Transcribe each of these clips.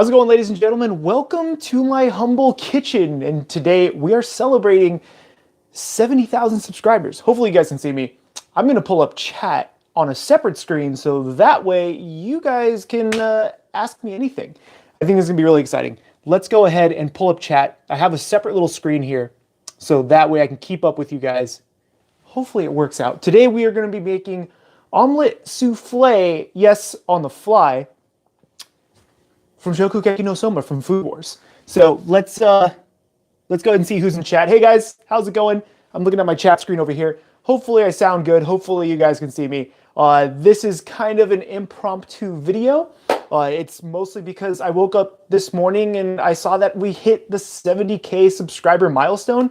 How's it going, ladies and gentlemen? Welcome to my humble kitchen. And today we are celebrating 70,000 subscribers. Hopefully you guys can see me. I'm going to pull up chat on a separate screen so that way you guys can ask me anything. I think this is going to be really exciting. Let's go ahead and pull up chat. I have a separate little screen here so that way I can keep up with you guys. Hopefully it works out. Today we are going to be making omelet souffle, yes, on the fly, from Shokugeki no Soma from Food Wars. So let's go ahead and see who's in chat. Hey guys, how's it going? I'm looking at my chat screen over here. Hopefully I sound good. Hopefully you guys can see me. This is kind of an impromptu video. It's mostly because I woke up this morning and I saw that we hit the 70K subscriber milestone.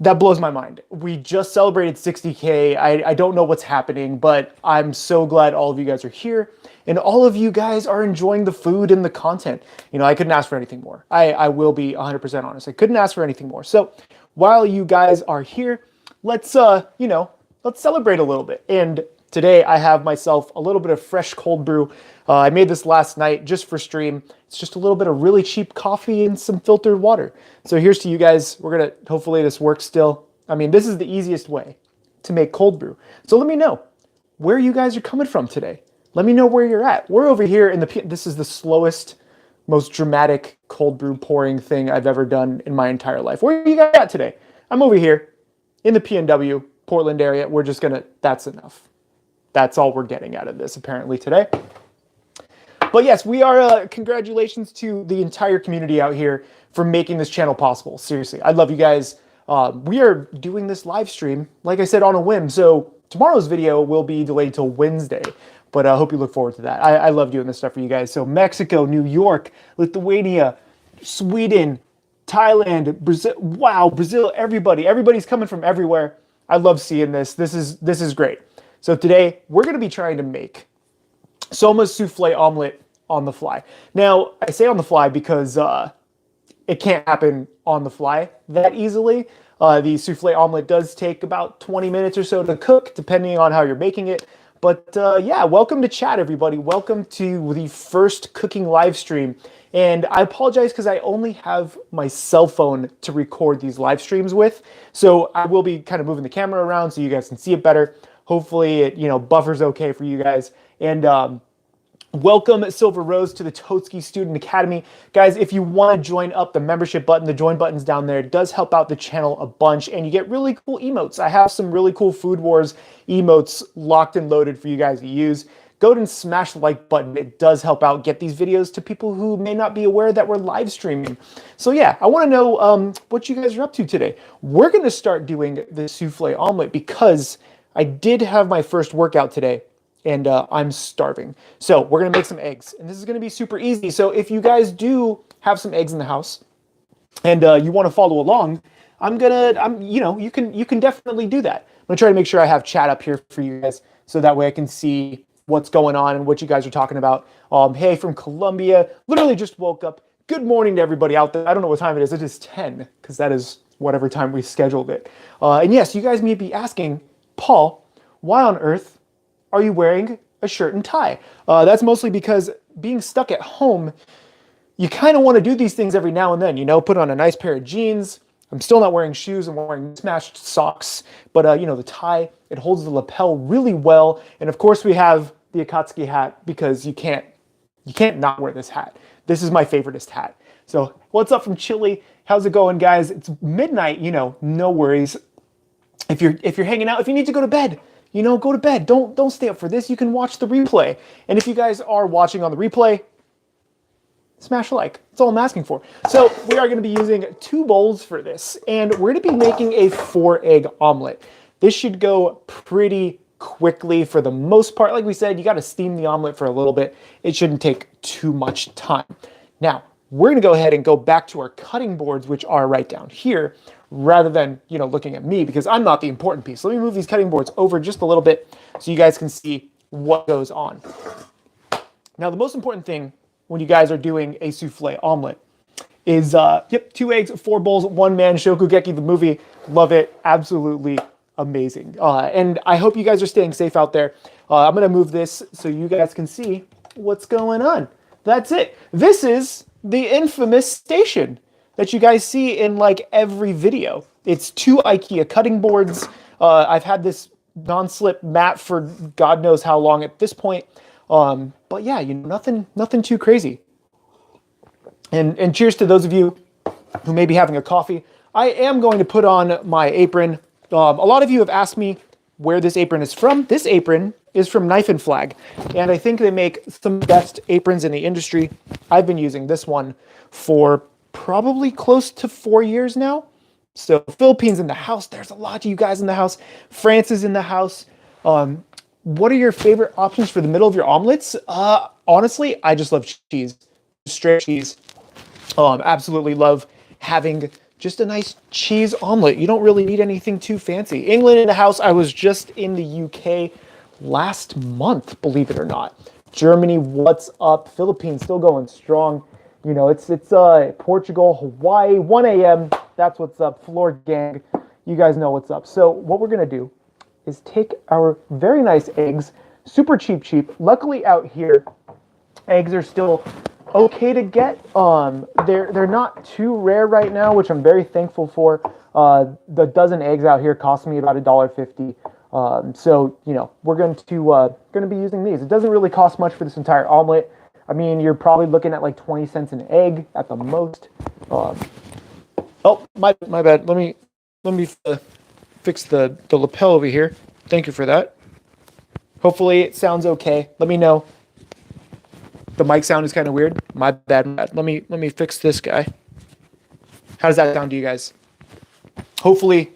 That blows my mind. We just celebrated 60K. I don't know what's happening, but I'm so glad all of you guys are here and all of you guys are enjoying the food and the content. You know, I couldn't ask for anything more. I will be 100% honest. I couldn't ask for anything more. So while you guys are here, let's celebrate a little bit. And today I have myself a little bit of fresh cold brew. I made this last night just for stream. It's just a little bit of really cheap coffee and some filtered water. So here's to you guys. We're going to, hopefully this works still. I mean, this is the easiest way to make cold brew. So let me know where you guys are coming from today. Let me know where you're at. We're over here in this is the slowest, most dramatic cold brew pouring thing I've ever done in my entire life. Where are you guys at today? I'm over here in the PNW, Portland area. We're just that's enough. That's all we're getting out of this apparently today. But yes, we are, congratulations to the entire community out here for making this channel possible. Seriously, I love you guys. We are doing this live stream, like I said, on a whim. So tomorrow's video will be delayed till Wednesday, but I hope you look forward to that. I love doing this stuff for you guys. So Mexico, New York, Lithuania, Sweden, Thailand, Brazil, wow, Brazil, everybody's coming from everywhere. I love seeing this. This is great. So today we're going to be trying to make Soma's souffle omelet on the fly. Now, I say on the fly because it can't happen on the fly that easily. The souffle omelet does take about 20 minutes or so to cook, depending on how you're making it. But yeah, welcome to chat, everybody. Welcome to the first cooking live stream. And I apologize because I only have my cell phone to record these live streams with. So I will be kind of moving the camera around so you guys can see it better. Hopefully it, buffers okay for you guys. And welcome, Silver Rose, to the Totsuki Student Academy. Guys, if you want to join up, the membership button, the join button's down there. It does help out the channel a bunch, and you get really cool emotes. I have some really cool Food Wars emotes locked and loaded for you guys to use. Go ahead and smash the like button. It does help out get these videos to people who may not be aware that we're live streaming. So yeah, I want to know what you guys are up to today. We're going to start doing the souffle omelet because I did have my first workout today. And I'm starving. So we're gonna make some eggs, and this is gonna be super easy. So if you guys do have some eggs in the house, and you want to follow along, you can definitely do that. I'm gonna try to make sure I have chat up here for you guys, so that way I can see what's going on and what you guys are talking about. Hey, from Colombia, literally just woke up. Good morning to everybody out there. I don't know what time it is. It is 10, because that is whatever time we scheduled it. And yes, you guys may be asking, Paul, why on earth are you wearing a shirt and tie? That's mostly because being stuck at home, you kind of want to do these things every now and then, put on a nice pair of jeans. I'm still not wearing shoes. I'm wearing smashed socks, but the tie, it holds the lapel really well. And of course we have the Akatsuki hat because you can't not wear this hat. This is my favoriteest hat. So what's up from Chile? How's it going, guys? It's midnight, no worries. If you're hanging out, if you need to go to bed, go to bed. Don't stay up for this. You can watch the replay. And if you guys are watching on the replay, smash a like. That's all I'm asking for. So we are going to be using 2 bowls for this. And we're going to be making a 4-egg omelet. This should go pretty quickly for the most part. Like we said, you got to steam the omelet for a little bit. It shouldn't take too much time. Now, we're going to go ahead and go back to our cutting boards, which are right down here, rather than, looking at me, because I'm not the important piece. Let me move these cutting boards over just a little bit so you guys can see what goes on. Now, the most important thing when you guys are doing a souffle omelet is, 2 eggs, 4 bowls, 1 man, Shokugeki the movie. Love it. Absolutely amazing. And I hope you guys are staying safe out there. I'm going to move this so you guys can see what's going on. That's it. This is the infamous station that you guys see in like every video. It's 2 IKEA cutting boards. I've had this non-slip mat for God knows how long at this point. But yeah, you know, nothing too crazy. And cheers to those of you who may be having a coffee. I am going to put on my apron. A lot of you have asked me where this apron is from. This apron is from Knife and Flag, and I think they make some of the best aprons in the industry. I've been using this one for probably close to 4 years now. So Philippines in the house. There's a lot of you guys in the house. France is in the house. What are your favorite options for the middle of your omelets? Honestly, I just love cheese. Straight cheese. Absolutely love having just a nice cheese omelet. You don't really need anything too fancy. England in the house. I was just in the UK last month, believe it or not. Germany, what's up? Philippines still going strong. You know, it's Portugal, Hawaii, 1 a.m. That's what's up. Floor gang, you guys know what's up. So what we're gonna do is take our very nice eggs, super cheap. Luckily out here, eggs are still okay to get. They're not too rare right now, which I'm very thankful for. The dozen eggs out here cost me about $1.50. So you know, we're going to be using these. It doesn't really cost much for this entire omelet. I mean, you're probably looking at like 20 cents an egg at the most. Oh, my bad. Let me fix the lapel over here. Thank you for that. Hopefully it sounds okay. Let me know. The mic sound is kind of weird. My bad. Let me fix this guy. How does that sound to you guys? Hopefully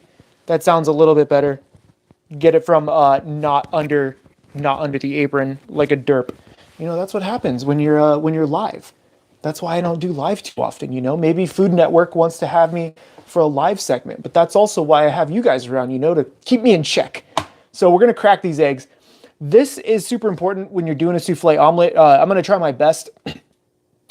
that sounds a little bit better. Get it from not under the apron like a derp. You know, that's what happens when you're live. That's why I don't do live too often, you know. Maybe Food Network wants to have me for a live segment, but that's also why I have you guys around, you know, to keep me in check. So we're going to crack these eggs. This is super important when you're doing a souffle omelet. I'm going to try my best.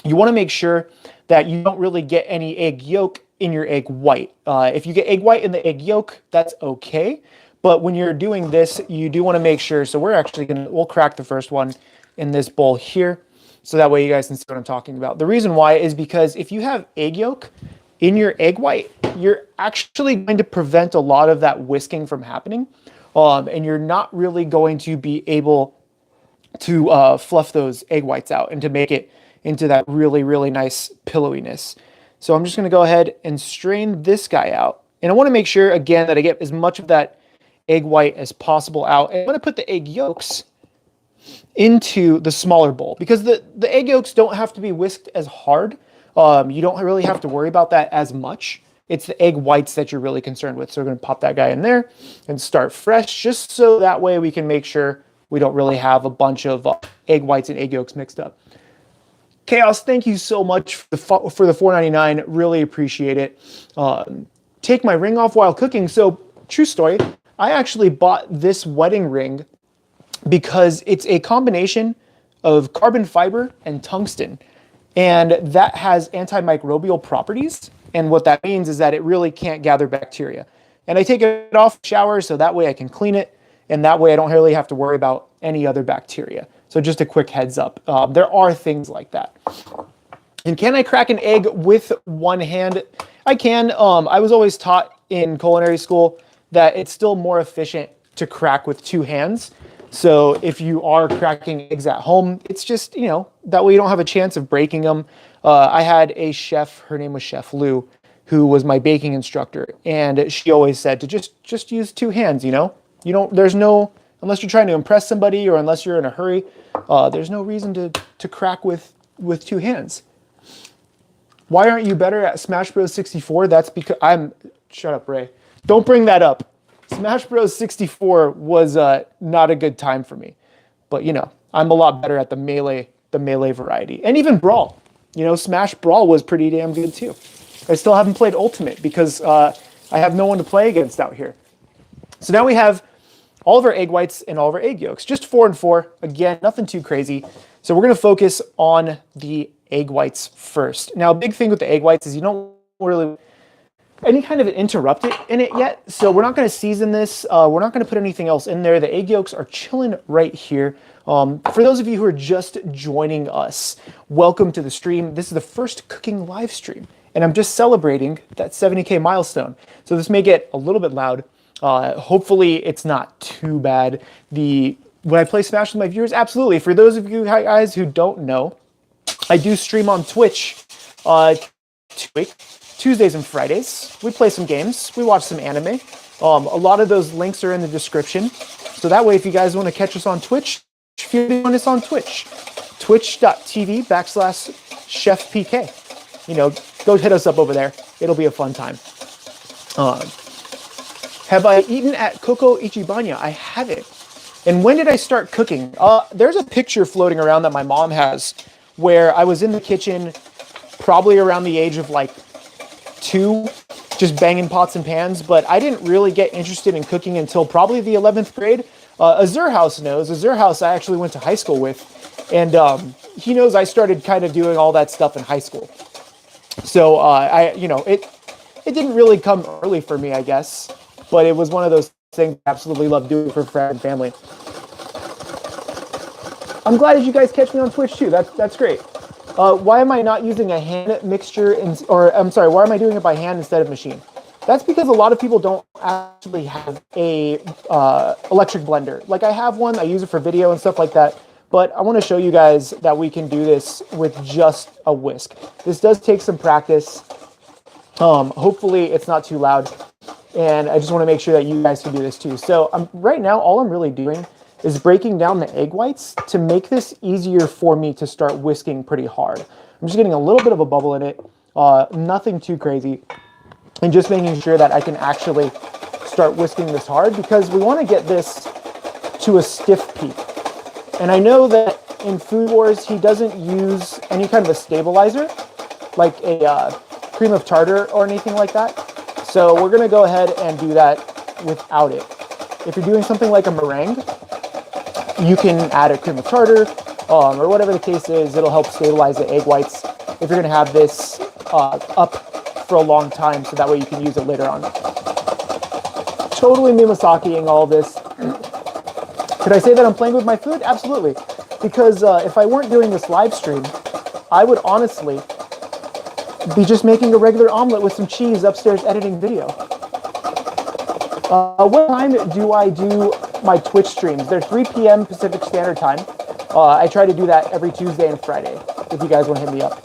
You want to make sure that you don't really get any egg yolk in your egg white. If you get egg white in the egg yolk, that's okay. But when you're doing this, you do want to make sure. So we'll crack the first one in this bowl here. So that way you guys can see what I'm talking about. The reason why is because if you have egg yolk in your egg white, you're actually going to prevent a lot of that whisking from happening. And you're not really going to be able to fluff those egg whites out and to make it into that really, really nice pillowiness. So I'm just going to go ahead and strain this guy out. And I want to make sure, again, that I get as much of that egg white as possible out. And I'm going to put the egg yolks into the smaller bowl because the egg yolks don't have to be whisked as hard. You don't really have to worry about that as much. It's the egg whites that you're really concerned with. So we're going to pop that guy in there and start fresh just so that way we can make sure we don't really have a bunch of egg whites and egg yolks mixed up. Chaos, thank you so much for the $4.99. Really appreciate it. Take my ring off while cooking. So true story, I actually bought this wedding ring because it's a combination of carbon fiber and tungsten. And that has antimicrobial properties. And what that means is that it really can't gather bacteria. And I take it off the shower so that way I can clean it. And that way I don't really have to worry about any other bacteria. So just a quick heads up. There are things like that. And can I crack an egg with one hand? I can. I was always taught in culinary school that it's still more efficient to crack with two hands. So if you are cracking eggs at home, it's just, you know, that way you don't have a chance of breaking them. I had a chef, her name was Chef Lou, who was my baking instructor. And she always said to just use two hands, you know. There's no, unless you're trying to impress somebody or unless you're in a hurry, there's no reason to crack with two hands. Why aren't you better at Smash Bros. 64? That's because shut up, Ray. Don't bring that up. Smash Bros. 64 was not a good time for me. But, you know, I'm a lot better at the melee variety. And even Brawl. You know, Smash Brawl was pretty damn good too. I still haven't played Ultimate because I have no one to play against out here. So now we have all of our egg whites and all of our egg yolks. Just 4 and 4. Again, nothing too crazy. So we're going to focus on the egg whites first. Now, a big thing with the egg whites is you don't really any kind of an interruptant in it yet, so we're not going to season this. We're not going to put anything else in there. The egg yolks are chilling right here. For those of you who are just joining us, welcome to the stream. This is the first cooking live stream, and I'm just celebrating that 70K milestone. So this may get a little bit loud. Hopefully it's not too bad. Would I play Smash with my viewers? Absolutely. For those of you guys who don't know, I do stream on Twitch Tuesdays and Fridays. We play some games. We watch some anime. A lot of those links are in the description. So that way, if you guys want to catch us on Twitch, if you want us on Twitch, twitch.tv/Chefpk. You know, go hit us up over there. It'll be a fun time. Have I eaten at Coco Ichibanya? I haven't. And when did I start cooking? There's a picture floating around that my mom has where I was in the kitchen probably around the age of like 2, just banging pots and pans, but I didn't really get interested in cooking until probably the 11th grade. Azur House knows. Azur House I actually went to high school with, and he knows I started kind of doing all that stuff in high school. So it didn't really come early for me, I guess, but it was one of those things I absolutely love doing for friends and family. I'm glad that you guys catch me on Twitch too. That's great. Why am I not using a hand mixture, why am I doing it by hand instead of machine? That's because a lot of people don't actually have a electric blender. Like I have one, I use it for video and stuff like that, but I want to show you guys that we can do this with just a whisk. This does take some practice. Hopefully it's not too loud, and I just want to make sure that you guys can do this too. So right now, all I'm really doing is breaking down the egg whites to make this easier for me to start whisking pretty hard. I'm just getting a little bit of a bubble in it, nothing too crazy, and just making sure that I can actually start whisking this hard because we want to get this to a stiff peak. And I know that in Food Wars, he doesn't use any kind of a stabilizer, like a cream of tartar or anything like that. So we're going to go ahead and do that without it. If you're doing something like a meringue, you can add a cream of tartar, or whatever the case is. It'll help stabilize the egg whites if you're going to have this up for a long time, so that way you can use it later on. Totally Mimasakiing all this. Could I say that I'm playing with my food? Absolutely. Because if I weren't doing this live stream, I would honestly be just making a regular omelet with some cheese upstairs editing video. What time do I do my Twitch streams? They're 3 p.m. Pacific Standard Time. I try to do that every Tuesday and Friday, if you guys want to hit me up.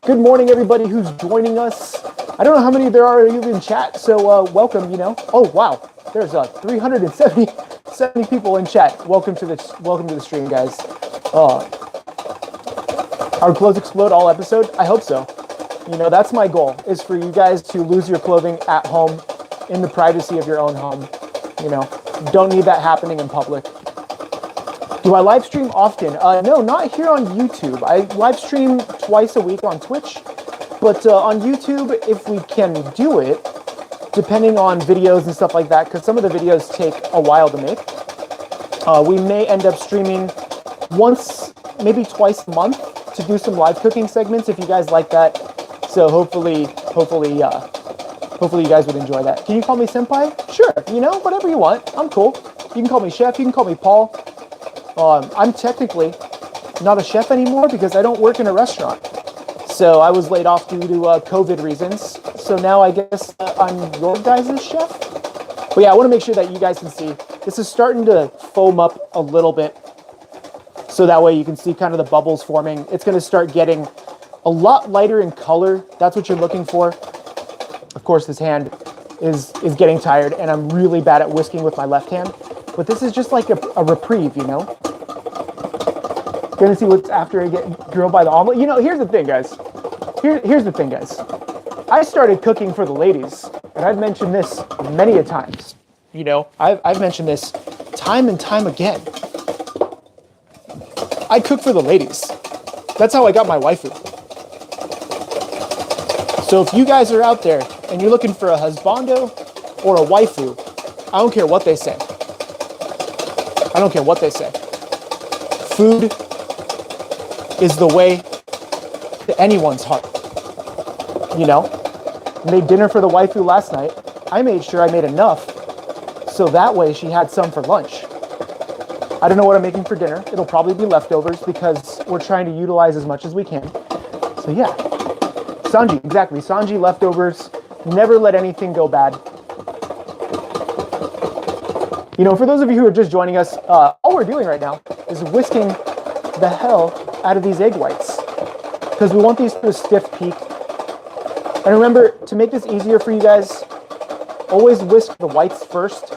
Good morning, everybody who's joining us. I don't know how many there are of you in chat, so welcome, you know. Oh, wow. There's 370 people in chat. Welcome to the stream, guys. Our clothes explode all episode? I hope so. You know, that's my goal, is for you guys to lose your clothing at home in the privacy of your own home. You know, don't need that happening in public. Do I live stream often? No, not here on YouTube. I live stream twice a week on Twitch, but on YouTube, if we can do it, depending on videos and stuff like that, because some of the videos take a while to make, we may end up streaming once, maybe twice a month to do some live cooking segments if you guys like that. So hopefully you guys would enjoy that. Can you call me senpai? Sure, you know, whatever you want. I'm cool. You can call me chef, you can call me Paul. I'm technically not a chef anymore because I don't work in a restaurant. So I was laid off due to COVID reasons. So now I guess I'm your guys' chef. But yeah, I want to make sure that you guys can see. This is starting to foam up a little bit. So that way you can see kind of the bubbles forming. It's going to start getting a lot lighter in color. That's what you're looking for. Of course, this hand is getting tired, and I'm really bad at whisking with my left hand. But this is just like a reprieve, you know? Gonna see what's after I get grilled by the omelet. You know, here's the thing, guys. Here's the thing, guys. I started cooking for the ladies, and I've mentioned this many a times. You know, I've mentioned this time and time again. I cook for the ladies. That's how I got my waifu. So if you guys are out there and you're looking for a husbando or a waifu, I don't care what they say. I don't care what they say. Food is the way to anyone's heart. You know? made dinner for the waifu last night. I made sure I made enough so that way she had some for lunch. I don't know what I'm making for dinner. It'll probably be leftovers because we're trying to utilize as much as we can. So yeah, Sanji, exactly. Sanji, leftovers. Never let anything go bad. You know, for those of you who are just joining us, all we're doing right now is whisking the hell out of these egg whites because we want these to a stiff peak. And remember, to make this easier for you guys, always whisk the whites first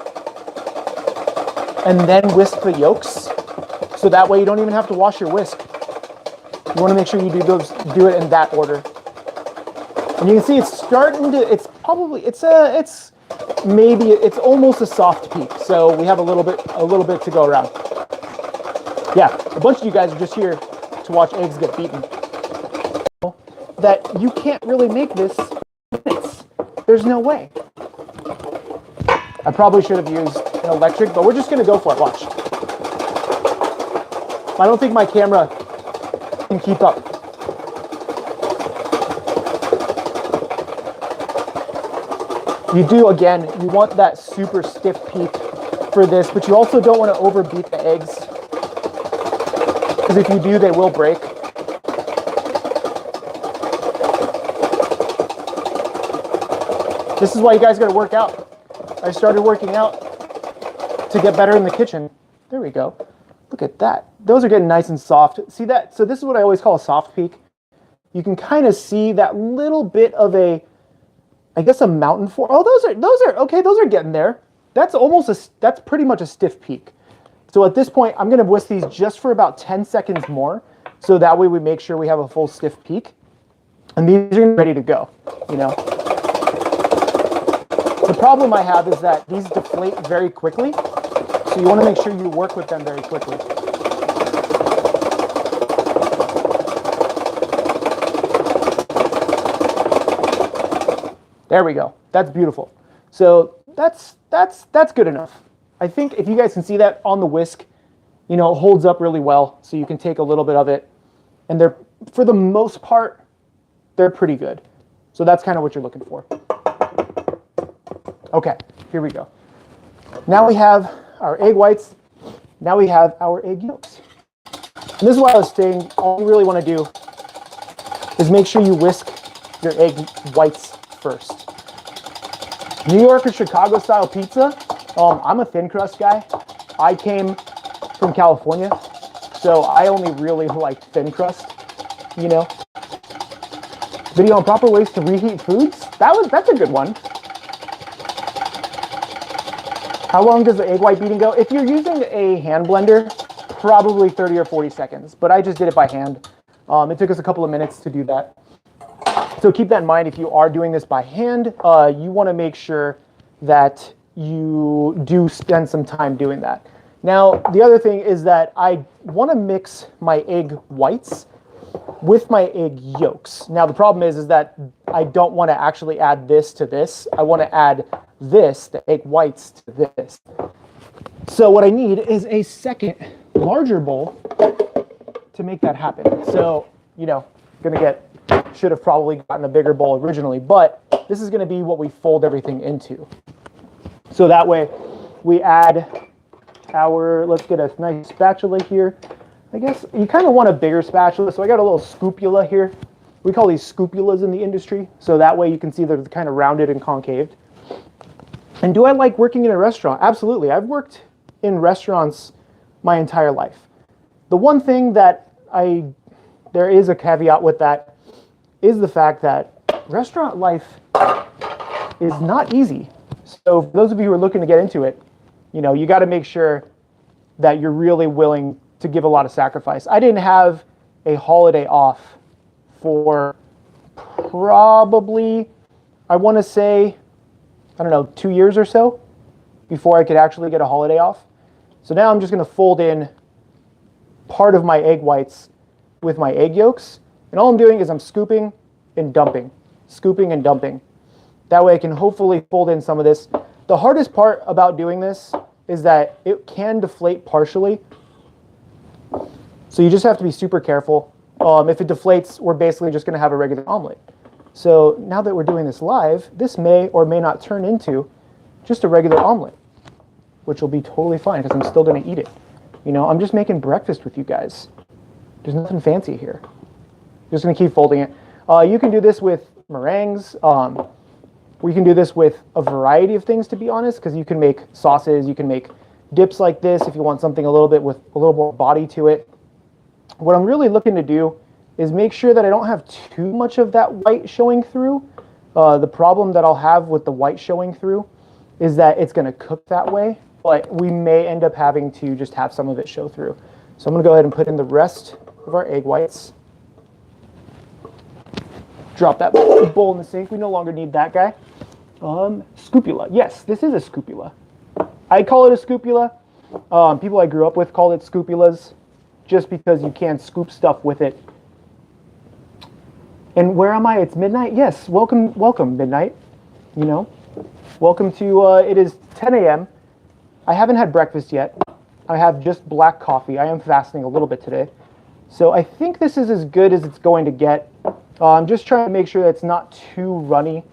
and then whisk the yolks. So that way you don't even have to wash your whisk. You want to make sure you do it in that order. And you can see it's starting to, it's almost a soft peak. So we have a little bit to go around. Yeah, a bunch of you guys are just here to watch eggs get beaten. That you can't really make this in minutes. There's no way. I probably should have used an electric, but we're just going to go for it. Watch. I don't think my camera can keep up. You do, again, you want that super stiff peak for this, but you also don't want to overbeat the eggs, because if you do, they will break. This is why you guys got to work out. I started working out to get better in the kitchen. There we go. Look at that. Those are getting nice and soft. See that? So this is what I always call a soft peak. You can kind of see that little bit of a, I guess, a mountain form. Oh, those are okay. Those are getting there. That's pretty much a stiff peak. So at this point, I'm going to whisk these just for about 10 seconds more. So that way we make sure we have a full stiff peak. And these are ready to go, you know. The problem I have is that these deflate very quickly. So you want to make sure you work with them very quickly. There we go. That's beautiful. So that's good enough. I think if you guys can see that on the whisk, you know, it holds up really well. So you can take a little bit of it. And they're, for the most part, they're pretty good. So that's kind of what you're looking for. Okay, here we go. Now we have our egg whites. Now we have our egg yolks. And this is what I was saying. All you really want to do is make sure you whisk your egg whites first. New York or Chicago style pizza. I'm a thin crust guy. I came from California, so I only really like thin crust, you know. Video on proper ways to reheat foods. That's a good one. How long does the egg white beating go? If you're using a hand blender, probably 30 or 40 seconds, but I just did it by hand. It took us a couple of minutes to do that. So keep that in mind. If you are doing this by hand, you want to make sure that you do spend some time doing that. Now, the other thing is that I want to mix my egg whites with my egg yolks. Now, the problem is that I don't want to actually add this to this. I want to add this, the egg whites, to this. So what I need is a second larger bowl to make that happen. So, you know, should have probably gotten a bigger bowl originally, but this is going to be what we fold everything into. So that way we add let's get a nice spatula here. I guess you kind of want a bigger spatula, so I got a little scoopula here. We call these scoopulas in the industry, so that way you can see they're kind of rounded and concaved. And do I like working in a restaurant? Absolutely. I've worked in restaurants my entire life. The one thing that there is a caveat with that is the fact that restaurant life is not easy. So for those of you who are looking to get into it, you know, you got to make sure that you're really willing to give a lot of sacrifice. I didn't have a holiday off for probably, I want to say, I don't know, 2 years or so before I could actually get a holiday off. So now I'm just going to fold in part of my egg whites with my egg yolks. And all I'm doing is I'm scooping and dumping, scooping and dumping. That way I can hopefully fold in some of this. The hardest part about doing this is that it can deflate partially. So you just have to be super careful. If it deflates, we're basically just going to have a regular omelet. So now that we're doing this live, this may or may not turn into just a regular omelet, which will be totally fine because I'm still going to eat it. You know, I'm just making breakfast with you guys. There's nothing fancy here. Just going to keep folding it. You can do this with meringues. We can do this with a variety of things, to be honest, because you can make sauces, you can make dips like this if you want something a little bit with a little more body to it. What I'm really looking to do is make sure that I don't have too much of that white showing through. The problem that I'll have with the white showing through is that it's going to cook that way, but we may end up having to just have some of it show through. So I'm going to go ahead and put in the rest of our egg whites. Drop that bowl in the sink. We no longer need that guy. Scupula. Yes, this is a scupula. I call it a scupula. People I grew up with called it scupulas just because you can scoop stuff with it. And where am I? It's midnight? Yes, welcome midnight. You know, welcome to, it is 10 a.m. I haven't had breakfast yet. I have just black coffee. I am fasting a little bit today. So I think this is as good as it's going to get. I'm just trying to make sure that it's not too runny,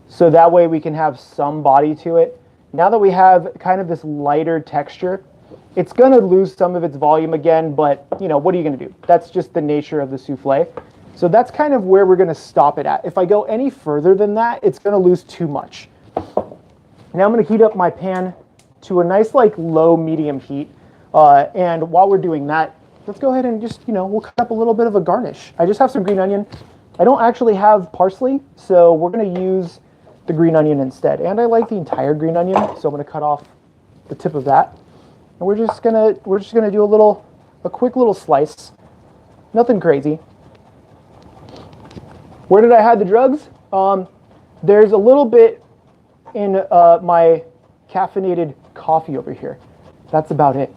so that way we can have some body to it. Now that we have kind of this lighter texture, it's going to lose some of its volume again, but you know, what are you going to do? That's just the nature of the souffle. So that's kind of where we're going to stop it at. If I go any further than that, it's going to lose too much. Now I'm going to heat up my pan to a nice like low medium heat. And while we're doing that, let's go ahead and just, you know, we'll cut up a little bit of a garnish. I just have some green onion. I don't actually have parsley, so we're going to use the green onion instead. And I like the entire green onion, so I'm going to cut off the tip of that. And we're just gonna do a quick little slice. Nothing crazy. Where did I hide the drugs? There's a little bit in my caffeinated coffee over here. That's about it.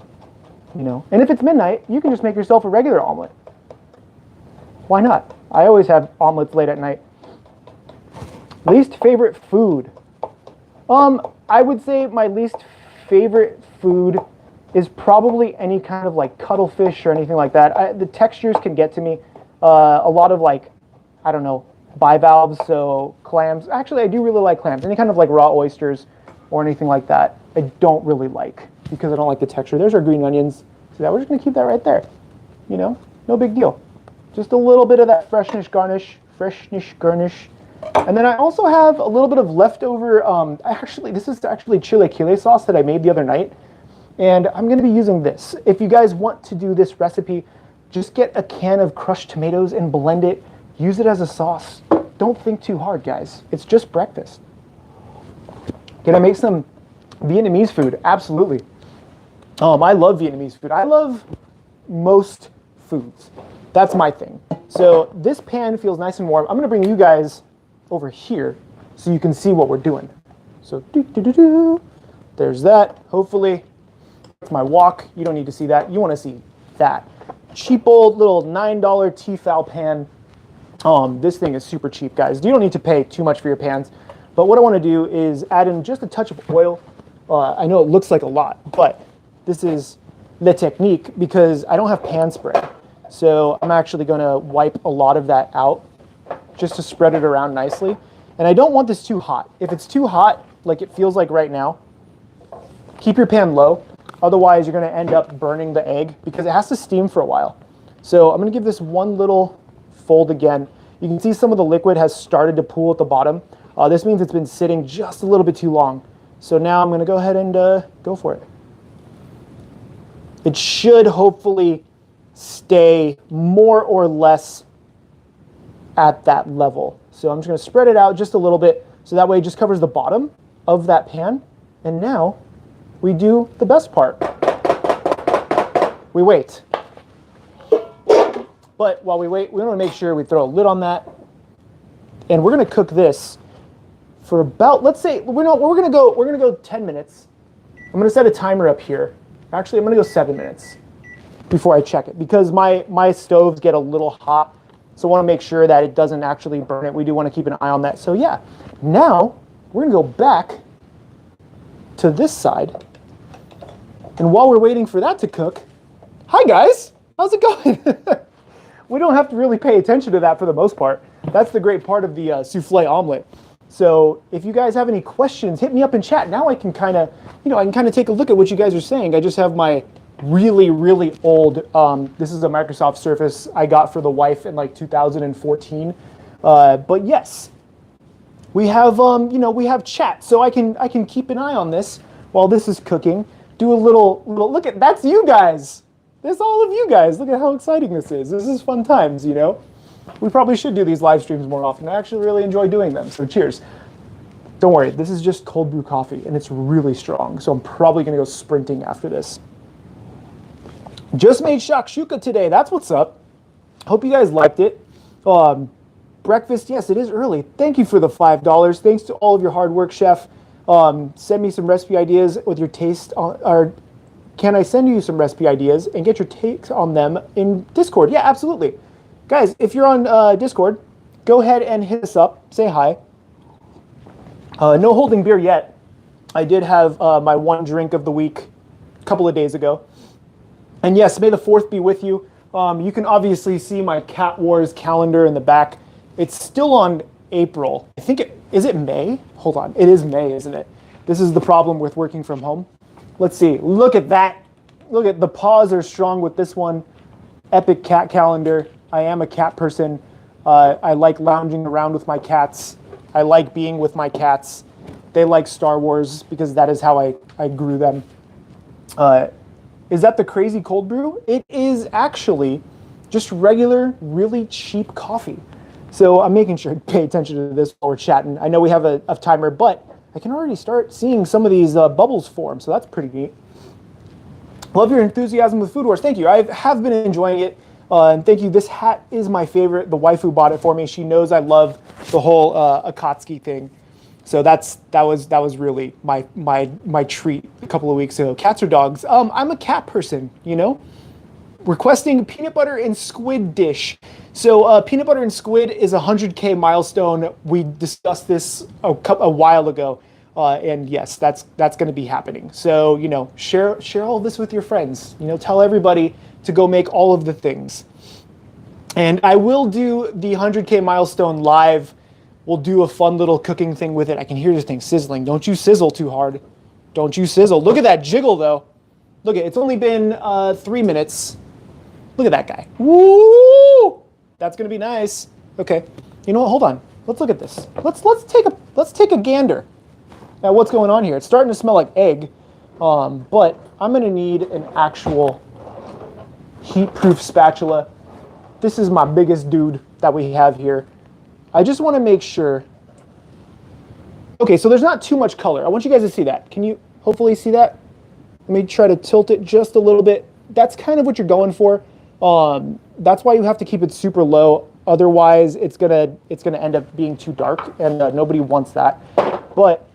You know, and if it's midnight, you can just make yourself a regular omelet. Why not? I always have omelets late at night. Least favorite food. I would say my least favorite food is probably any kind of like cuttlefish or anything like that. The textures can get to me. A lot of like, I don't know, bivalves, so clams. Actually, I do really like clams. Any kind of like raw oysters or anything like that, I don't really like because I don't like the texture. There's our green onions. So we're just going to keep that right there. You know, no big deal. Just a little bit of that freshness garnish. And then I also have a little bit of leftover, this is actually chilaquile sauce that I made the other night. And I'm going to be using this. If you guys want to do this recipe, just get a can of crushed tomatoes and blend it. Use it as a sauce. Don't think too hard, guys. It's just breakfast. Can I make some Vietnamese food? Absolutely. I love Vietnamese food. I love most foods. That's my thing. So this pan feels nice and warm. I'm going to bring you guys over here so you can see what we're doing. So there's that. Hopefully, it's my wok. You don't need to see that. You want to see that. Cheap old little $9 Tefal pan. This thing is super cheap, guys. You don't need to pay too much for your pans. But what I want to do is add in just a touch of oil. I know it looks like a lot, but this is the technique because I don't have pan spray. So I'm actually going to wipe a lot of that out just to spread it around nicely. And I don't want this too hot. If it's too hot, like it feels like right now, keep your pan low. Otherwise, you're going to end up burning the egg because it has to steam for a while. So I'm going to give this one little fold again. You can see some of the liquid has started to pool at the bottom. This means it's been sitting just a little bit too long. So now I'm going to go ahead and go for it. It should hopefully stay more or less at that level. So I'm just going to spread it out just a little bit so that way it just covers the bottom of that pan. And now we do the best part. We wait. But while we wait, we want to make sure we throw a lid on that. And we're going to cook this for about, let's say, we're going to go 10 minutes. I'm going to set a timer up here. Actually, I'm going to go 7 minutes before I check it because my stoves get a little hot. So I want to make sure that it doesn't actually burn it. We do want to keep an eye on that. So yeah, now we're going to go back to this side. And while we're waiting for that to cook, hi guys, how's it going? We don't have to really pay attention to that for the most part. That's the great part of the souffle omelet. So if you guys have any questions, hit me up in chat. Now I can kind of, I can kind of take a look at what you guys are saying. I just have my really, really old, this is a Microsoft Surface I got for the wife in like 2014. But yes, we have, we have chat. So I can keep an eye on this while this is cooking. Do a little look at, that's you guys. That's all of you guys. Look at how exciting this is. This is fun times, We probably should do these live streams more often. I actually really enjoy doing them, so cheers. Don't worry, this is just cold brew coffee, and it's really strong, so I'm probably going to go sprinting after this. Just made shakshuka today. That's what's up. Hope you guys liked it. Breakfast, yes, it is early. Thank you for the $5. Thanks to all of your hard work, Chef. Send me some recipe ideas with your taste, or can I send you some recipe ideas and get your takes on them in Discord? Yeah, absolutely. Guys, if you're on Discord, go ahead and hit us up. Say hi. No holding beer yet. I did have my one drink of the week a couple of days ago. And yes, may the 4th be with you. You can obviously see my Cat Wars calendar in the back. It's still on April. I think is it May? Hold on. It is May, isn't it? This is the problem with working from home. Let's see. Look at that. Look at the paws are strong with this one. Epic cat calendar. I am a cat person. I like lounging around with my cats. I like being with my cats. They like Star Wars because that is how I grew them. Is that the crazy cold brew? It is actually just regular, really cheap coffee. So I'm making sure to pay attention to this while we're chatting. I know we have a timer, but I can already start seeing some of these bubbles form, so that's pretty neat. Love your enthusiasm with Food Wars. Thank you. I have been enjoying it. And thank you. This hat is my favorite. The waifu bought it for me. She knows I love the whole Akatsuki thing. So that was really my treat a couple of weeks ago. Cats or dogs? I'm a cat person, Requesting peanut butter and squid dish. So peanut butter and squid is a 100K milestone. We discussed this a while ago. And yes, that's going to be happening. So, share all this with your friends. Tell everybody to go make all of the things. And I will do the 100K milestone live. We'll do a fun little cooking thing with it. I can hear this thing sizzling. Don't you sizzle too hard. Don't you sizzle. Look at that jiggle, though. Look, it's only been 3 minutes. Look at that guy. Woo! That's going to be nice. Okay. You know what? Hold on. Let's look at this. Let's take a gander. Now, what's going on here? It's starting to smell like egg, but I'm going to need an actual heat-proof spatula. This is my biggest dude that we have here. I just want to make sure. Okay, so there's not too much color. I want you guys to see that. Can you hopefully see that? Let me try to tilt it just a little bit. That's kind of what you're going for. That's why you have to keep it super low. Otherwise, it's gonna end up being too dark, and nobody wants that. But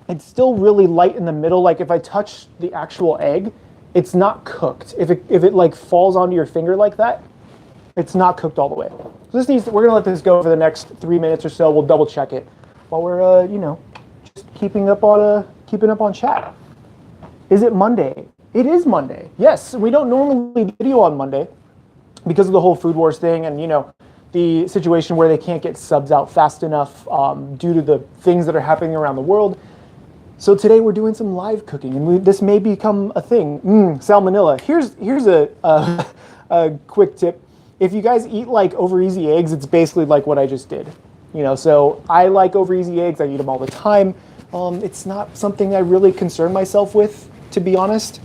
it's still really light in the middle. Like if I touch the actual egg, it's not cooked. If it like falls onto your finger like that, it's not cooked all the way. So we're gonna let this go for the next 3 minutes or so. We'll double check it while we're just keeping up on chat. Is it Monday? It is Monday. Yes, we don't normally video on Monday because of the whole Food Wars thing and the situation where they can't get subs out fast enough due to the things that are happening around the world. So today we're doing some live cooking, and this may become a thing. Salmonella. Here's a quick tip. If you guys eat like over easy eggs, it's basically like what I just did. So I like over easy eggs. I eat them all the time. It's not something I really concern myself with, to be honest.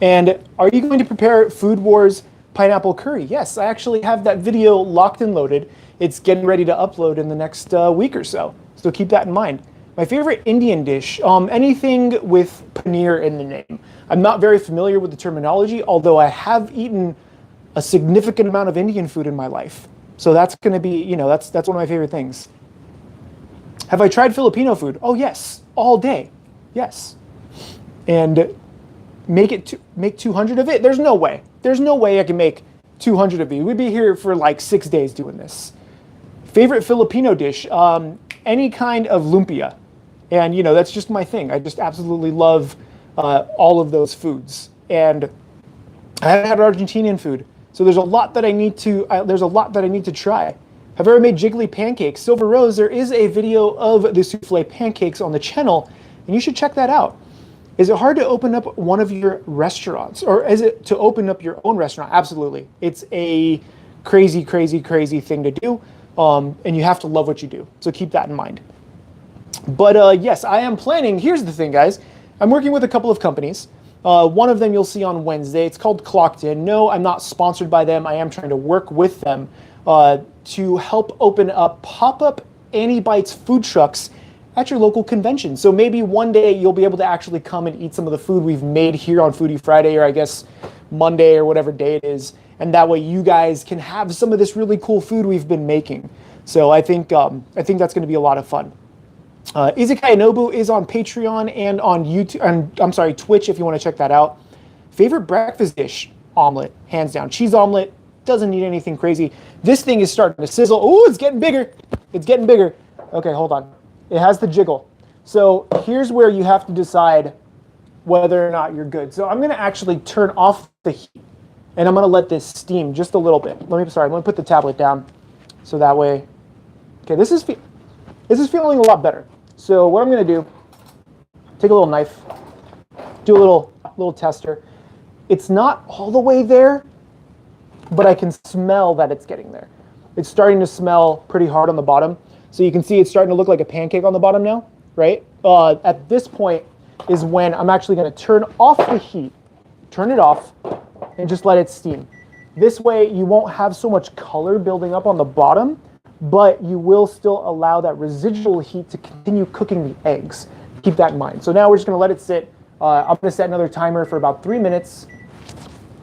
And are you going to prepare Food Wars pineapple curry? Yes, I actually have that video locked and loaded. It's getting ready to upload in the next week or so. So keep that in mind. My favorite Indian dish, anything with paneer in the name. I'm not very familiar with the terminology, although I have eaten a significant amount of Indian food in my life. So that's going to be, that's one of my favorite things. Have I tried Filipino food? Oh yes, all day. Yes. And make 200 of it? There's no way. There's no way I can make 200 of these. We'd be here for like 6 days doing this. Favorite Filipino dish? Any kind of lumpia. And, that's just my thing. I just absolutely love all of those foods. And I haven't had Argentinian food. So there's a lot that I need to try. Have I ever made jiggly pancakes? Silver Rose, there is a video of the souffle pancakes on the channel, and you should check that out. Is it hard to open up one of your restaurants? Or is it to open up your own restaurant? Absolutely. It's a crazy, crazy, crazy thing to do, and you have to love what you do. So keep that in mind. But yes, I am planning. Here's the thing, guys. I'm working with a couple of companies. One of them you'll see on Wednesday. It's called Clocked In. No, I'm not sponsored by them. I am trying to work with them to help open up pop-up Annie Bites food trucks at your local convention. So maybe one day you'll be able to actually come and eat some of the food we've made here on Foodie Friday, or I guess Monday or whatever day it is. And that way you guys can have some of this really cool food we've been making. So I think that's going to be a lot of fun. Izakai Nobu is on Patreon and on YouTube, and I'm sorry, Twitch if you want to check that out. Favorite breakfast dish? Omelet, hands down. Cheese omelet, doesn't need anything crazy. This thing is starting to sizzle. Ooh, it's getting bigger. It's getting bigger. Okay, hold on. It has the jiggle. So here's where you have to decide whether or not you're good. So I'm going to actually turn off the heat, and I'm going to let this steam just a little bit. Let me put the tablet down so that way. Okay, this is feeling a lot better. So what I'm going to do, take a little knife, do a little tester. It's not all the way there, but I can smell that it's getting there. It's starting to smell pretty hard on the bottom. So you can see it's starting to look like a pancake on the bottom now, right? At this point is when I'm actually going to turn off the heat, turn it off, and just let it steam. This way you won't have so much color building up on the bottom, but you will still allow that residual heat to continue cooking the eggs. Keep that in mind. So now we're just going to let it sit. I'm going to set another timer for about 3 minutes.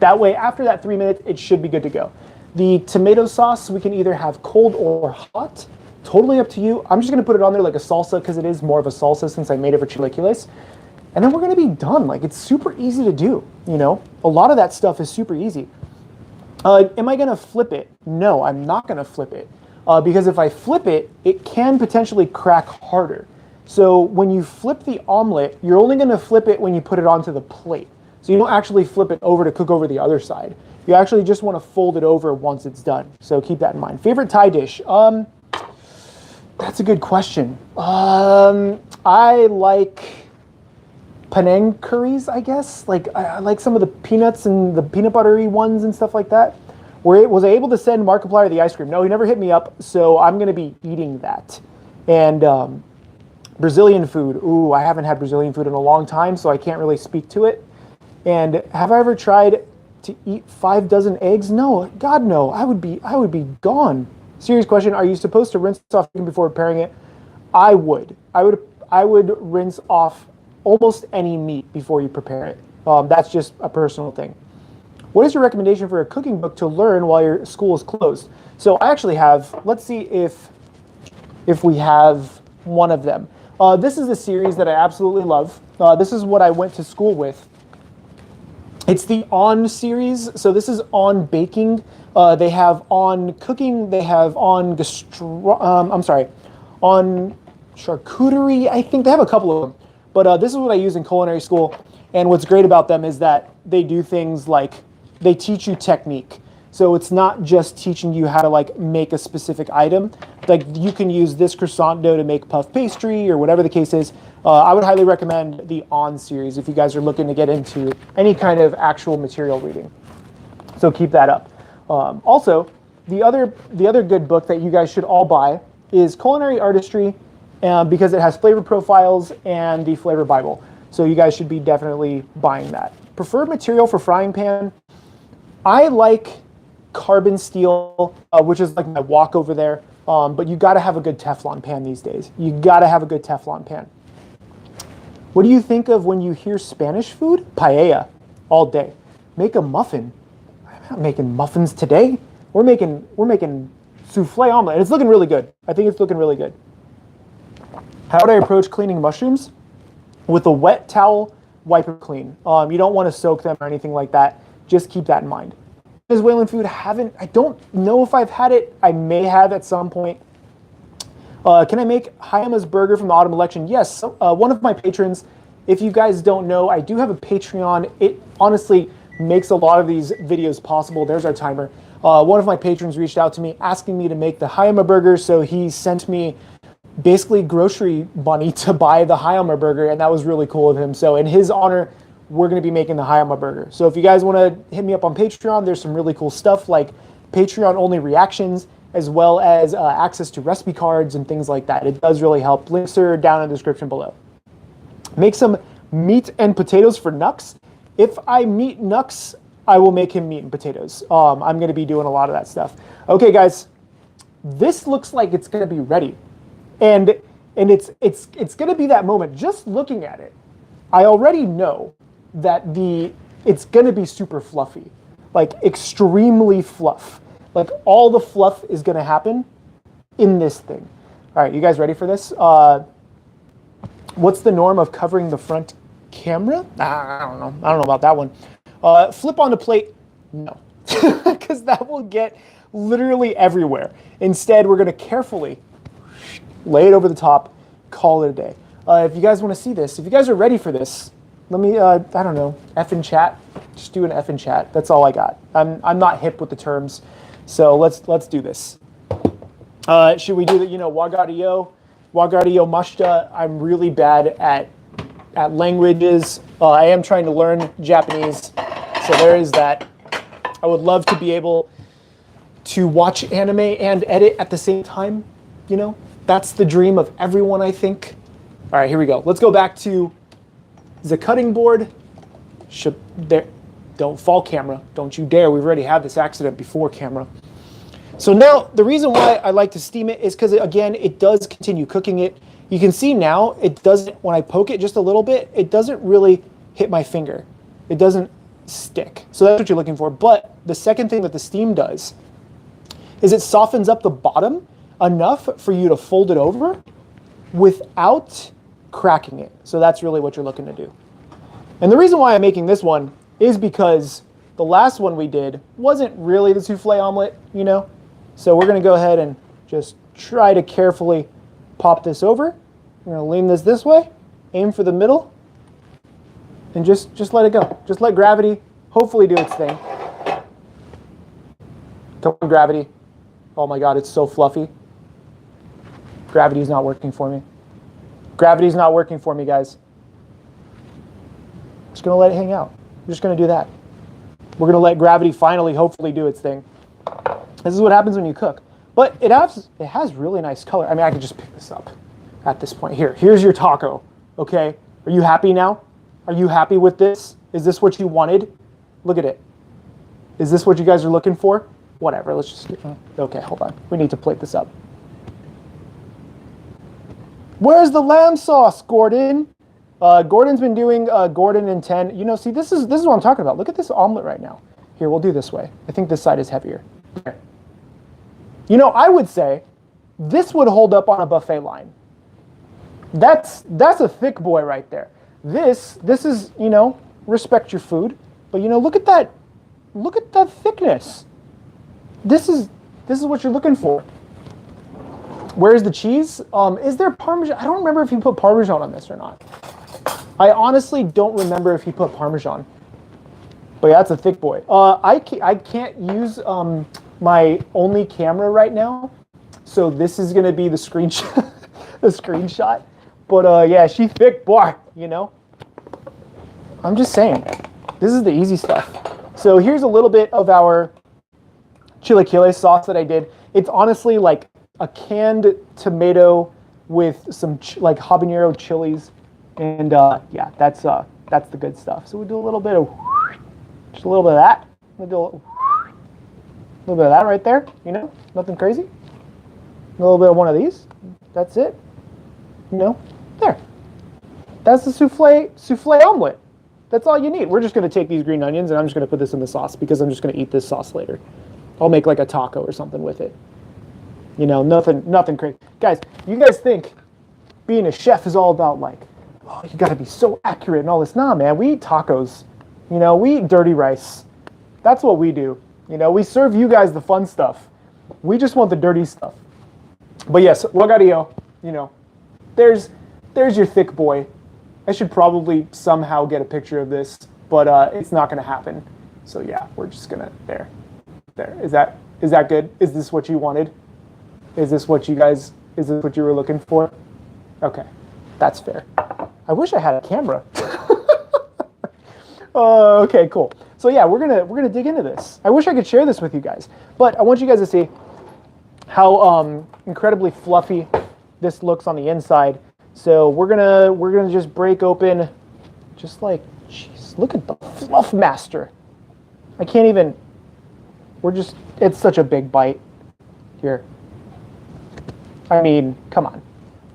That way, after that 3 minutes, it should be good to go. The tomato sauce, we can either have cold or hot. Totally up to you. I'm just going to put it on there like a salsa because it is more of a salsa since I made it for chilaquiles. And then we're going to be done. Like, it's super easy to do, you know? A lot of that stuff is super easy. Am I going to flip it? No, I'm not going to flip it. Because if I flip it, it can potentially crack harder. So when you flip the omelet, you're only going to flip it when you put it onto the plate. So you don't actually flip it over to cook over the other side. You actually just want to fold it over once it's done. So keep that in mind. Favorite Thai dish? That's a good question. I like Penang curries, I guess. Like I like some of the peanuts and the peanut buttery ones and stuff like that. Was I able to send Markiplier the ice cream? No, he never hit me up, so I'm going to be eating that. And Brazilian food. Ooh, I haven't had Brazilian food in a long time, so I can't really speak to it. And have I ever tried to eat 5 dozen eggs? No, God no. I would be gone. Serious question. Are you supposed to rinse off chicken before preparing it? I would rinse off almost any meat before you prepare it. That's just a personal thing. What is your recommendation for a cooking book to learn while your school is closed? So I actually have, let's see if we have one of them. This is a series that I absolutely love. This is what I went to school with. It's the On series. So this is on baking. They have on cooking. They have on on charcuterie. I think they have a couple of them. But this is what I use in culinary school. And what's great about them is that they do things like they teach you technique. So it's not just teaching you how to like make a specific item. Like you can use this croissant dough to make puff pastry or whatever the case is. I would highly recommend the On series if you guys are looking to get into any kind of actual material reading. So keep that up. Also, the other good book that you guys should all buy is Culinary Artistry, because it has flavor profiles and the Flavor Bible. So you guys should be definitely buying that. Preferred material for frying pan? I like carbon steel, which is like my wok over there. But you got to have a good Teflon pan these days. You got to have a good Teflon pan. What do you think of when you hear Spanish food? Paella, all day. Make a muffin. I'm not making muffins today. We're making souffle omelette. It's looking really good. I think it's looking really good. How would I approach cleaning mushrooms? With a wet towel, wipe it clean. You don't want to soak them or anything like that. Just keep that in mind. Venezuelan food, I don't know if I've had it. I may have at some point. Can I make Hayama's burger from the autumn election? Yes, one of my patrons, if you guys don't know, I do have a Patreon. It honestly makes a lot of these videos possible. There's our timer. One of my patrons reached out to me asking me to make the Hayama burger, so he sent me basically grocery money to buy the Hayama burger, and that was really cool of him. So in his honor, we're going to be making the Hayama burger. So if you guys want to hit me up on Patreon, there's some really cool stuff like Patreon-only reactions, as well as access to recipe cards and things like that. It does really help. Links are down in the description below. Make some meat and potatoes for Nux. If I meet Nux, I will make him meat and potatoes. I'm going to be doing a lot of that stuff. Okay, guys, this looks like it's going to be ready. And it's going to be that moment. Just looking at it, I already know that it's going to be super fluffy, like extremely fluff. Like all the fluff is going to happen in this thing. All right, you guys ready for this? What's the norm of covering the front camera? I don't know. I don't know about that one. Flip on the plate. No, because that will get literally everywhere. Instead, we're going to carefully lay it over the top, call it a day. If you guys want to see this, if you guys are ready for this, let me, I don't know, F in chat. Just do an F in chat. That's all I got. I'm not hip with the terms, so let's do this. Should we do the, Wagario Mashita? I'm really bad at languages. I am trying to learn Japanese, so there is that. I would love to be able to watch anime and edit at the same time, That's the dream of everyone, I think. All right, here we go. Let's go back to the cutting board. Don't fall, camera. Don't you dare. We've already had this accident before, camera. So now, the reason why I like to steam it is because, again, it does continue cooking it. You can see now, it doesn't, when I poke it just a little bit, it doesn't really hit my finger. It doesn't stick. So that's what you're looking for. But the second thing that the steam does is it softens up the bottom enough for you to fold it over without cracking it. So that's really what you're looking to do. And the reason why I'm making this one is because the last one we did wasn't really the souffle omelet, So we're going to go ahead and just try to carefully pop this over. We're going to lean this way, aim for the middle, and just let it go. Just let gravity hopefully do its thing. Come on, gravity. Oh my God, it's so fluffy. Gravity's not working for me. Gravity's not working for me, guys. Just going to let it hang out. I'm just going to do that. We're going to let gravity finally, hopefully, do its thing. This is what happens when you cook. But it has really nice color. I mean, I could just pick this up at this point. Here's your taco, okay? Are you happy now? Are you happy with this? Is this what you wanted? Look at it. Is this what you guys are looking for? Whatever, let's just, okay, hold on. We need to plate this up. Where's the lamb sauce, Gordon? Gordon's been doing Gordon in 10. See, this is what I'm talking about. Look at this omelet right now. Here, we'll do this way. I think this side is heavier. Here. I would say this would hold up on a buffet line. That's a thick boy right there. This is, respect your food. But look at that thickness. This is what you're looking for. Where's the cheese? Is there Parmesan? I don't remember if he put Parmesan on this or not. I honestly don't remember if he put Parmesan. But yeah, that's a thick boy. I can't use my only camera right now, so this is gonna be the screenshot. The screenshot. But yeah, she thick boy. I'm just saying, this is the easy stuff. So here's a little bit of our chilaquile sauce that I did. It's honestly like a canned tomato with some like habanero chilies, and yeah, that's the good stuff. So we do a little bit of, just a little bit of that. We'll do a little bit of that right there. Nothing crazy. A little bit of one of these. That's it. There. That's the souffle omelet. That's all you need. We're just going to take these green onions and I'm just going to put this in the sauce because I'm just going to eat this sauce later. I'll make like a taco or something with it. Nothing crazy. Guys, you guys think being a chef is all about like, oh, you got to be so accurate and all this. Nah, man, we eat tacos. We eat dirty rice. That's what we do. We serve you guys the fun stuff. We just want the dirty stuff. But yes, Wagario, there's your thick boy. I should probably somehow get a picture of this, but it's not going to happen. So yeah, we're just going to, there. There, is that good? Is this what you wanted? Is this what you were looking for? Okay, that's fair. I wish I had a camera. Okay, cool. So yeah, we're gonna dig into this. I wish I could share this with you guys, but I want you guys to see how incredibly fluffy this looks on the inside. So we're gonna just break open, just like, jeez, look at the fluff master. I can't even. It's such a big bite. Here. I mean, come on.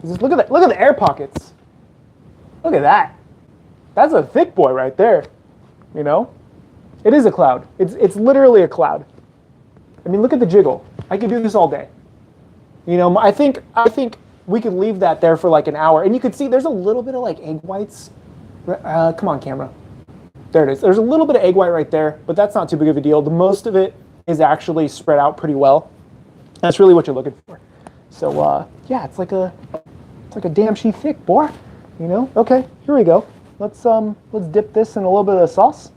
Look at that. Look at the air pockets. Look at that. That's a thick boy right there. You know, it is a cloud. It's literally a cloud. I mean, look at the jiggle. I could do this all day. You know, I think we could leave that there for like an hour, and you could see there's a little bit of like egg whites. Come on, camera. There it is. There's a little bit of egg white right there, but that's not too big of a deal. The most of it is actually spread out pretty well. That's really what you're looking for. So yeah, it's like a damn sheet thick, boy. You know. Okay, here we go. Let's dip this in a little bit of sauce.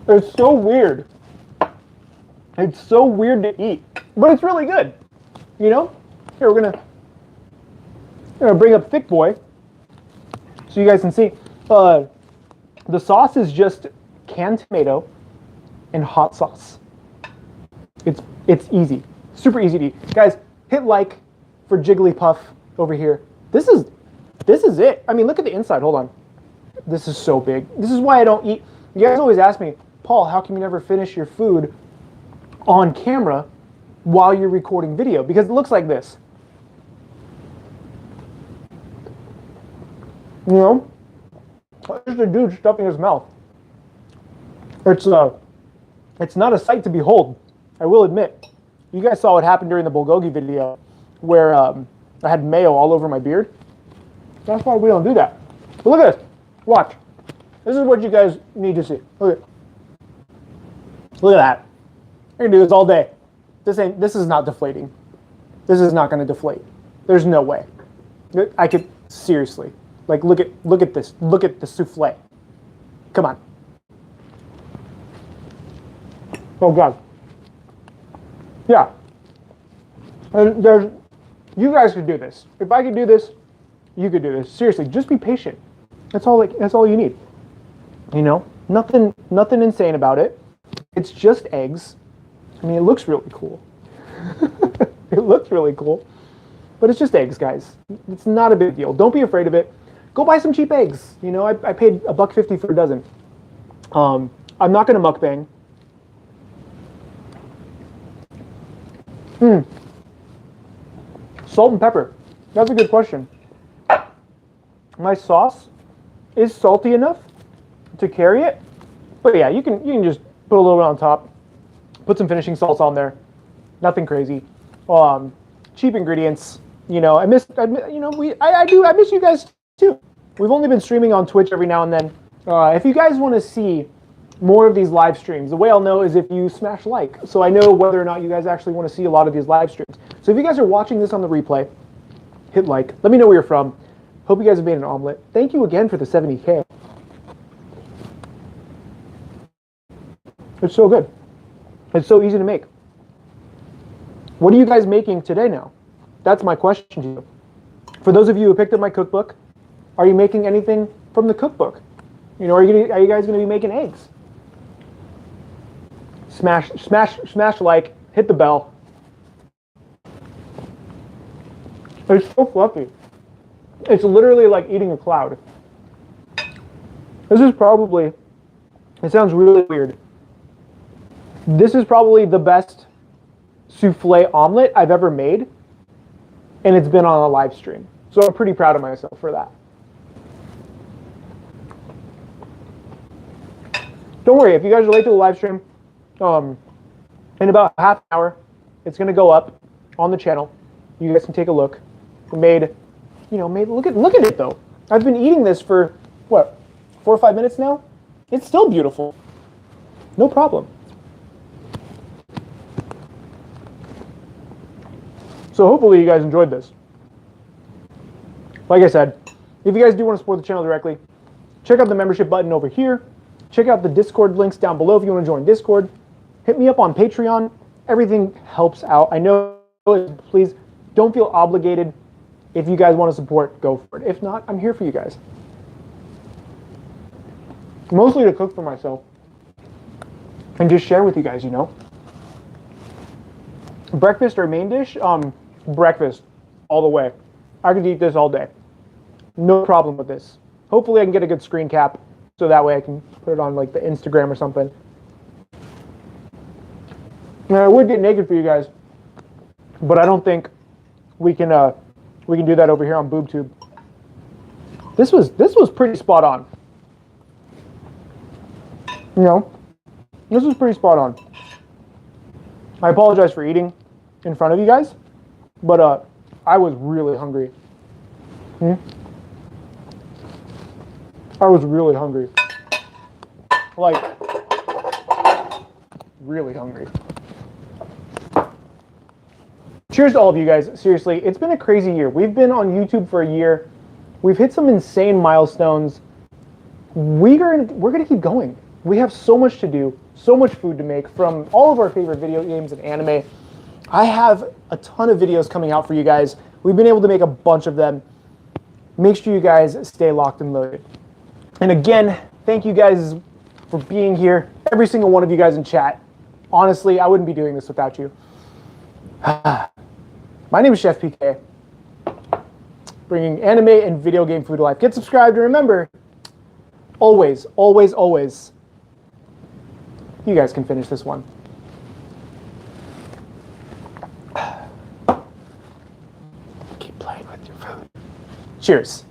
It's so weird. It's so weird to eat, but it's really good. You know. Here we're gonna bring up thick boy, so you guys can see. The sauce is just canned tomato and hot sauce. It's easy, super easy to eat. Guys, hit like for Jigglypuff over here. This is it. I mean, look at the inside. Hold on. This is so big. This is why I don't eat. You guys always ask me, Paul, how can you never finish your food on camera while you're recording video? Because it looks like this. You know, just a dude stuffing his mouth. It's not a sight to behold. I will admit. You guys saw what happened during the bulgogi video, where I had mayo all over my beard. That's why we don't do that. But look at this. Watch. This is what you guys need to see. Look at that. I can do this all day. This is not deflating. This is not going to deflate. There's no way. I could seriously. Like, look at this. Look at the souffle. Come on. Oh God. Yeah. And you guys could do this. If I could do this, you could do this. Seriously, just be patient. That's all you need. You know, nothing insane about it. It's just eggs. I mean, it looks really cool. It looks really cool. But it's just eggs, guys. It's not a big deal. Don't be afraid of it. Go buy some cheap eggs. You know, I paid $1.50 for a dozen. I'm not going to mukbang. Salt and pepper. That's a good question. My sauce is salty enough to carry it. But yeah, you can just put a little bit on top. Put some finishing salts on there. Nothing crazy. Cheap ingredients. You know, I miss you guys too. We've only been streaming on Twitch every now and then. If you guys want to see more of these live streams, the way I'll know is if you smash like. So I know whether or not you guys actually want to see a lot of these live streams. So if you guys are watching this on the replay, hit like. Let me know where you're from. Hope you guys have made an omelet. Thank you again for the 70K. It's so good. It's so easy to make. What are you guys making today now? That's my question to you. For those of you who picked up my cookbook, are you making anything from the cookbook? You know, are you guys going to be making eggs? Smash like, hit the bell. It's so fluffy. It's literally like eating a cloud. This is probably, it sounds really weird. This is probably the best souffle omelet I've ever made, and it's been on a live stream. So I'm pretty proud of myself for that. Don't worry, if you guys are late to the live stream, in about half an hour, it's going to go up on the channel. You guys can take a look. Look at it though. I've been eating this for, what, 4 or 5 minutes now? It's still beautiful. No problem. So hopefully you guys enjoyed this. Like I said, if you guys do want to support the channel directly, check out the membership button over here. Check out the Discord links down below if you want to join Discord. Hit me up on Patreon. Everything helps out. I know, please don't feel obligated. If you guys want to support, go for it. If not, I'm here for you guys. Mostly to cook for myself and just share with you guys, you know. Breakfast or main dish? Breakfast all the way. I could eat this all day. No problem with this. Hopefully I can get a good screen cap so that way I can put it on like the Instagram or something. Now I would get naked for you guys, but I don't think we can do that over here on BoobTube. This was pretty spot on. You know, this was pretty spot on. I apologize for eating in front of you guys, but I was really hungry. I was really hungry. Like, really hungry. Cheers to all of you guys. Seriously, it's been a crazy year. We've been on YouTube for a year. We've hit some insane milestones. We're gonna keep going. We have so much to do, so much food to make from all of our favorite video games and anime. I have a ton of videos coming out for you guys. We've been able to make a bunch of them. Make sure you guys stay locked and loaded. And again, thank you guys for being here. Every single one of you guys in chat. Honestly, I wouldn't be doing this without you. My name is Chefpk, bringing anime and video game food to life. Get subscribed and remember, always, always, always, you guys can finish this one. Keep playing with your food. Cheers.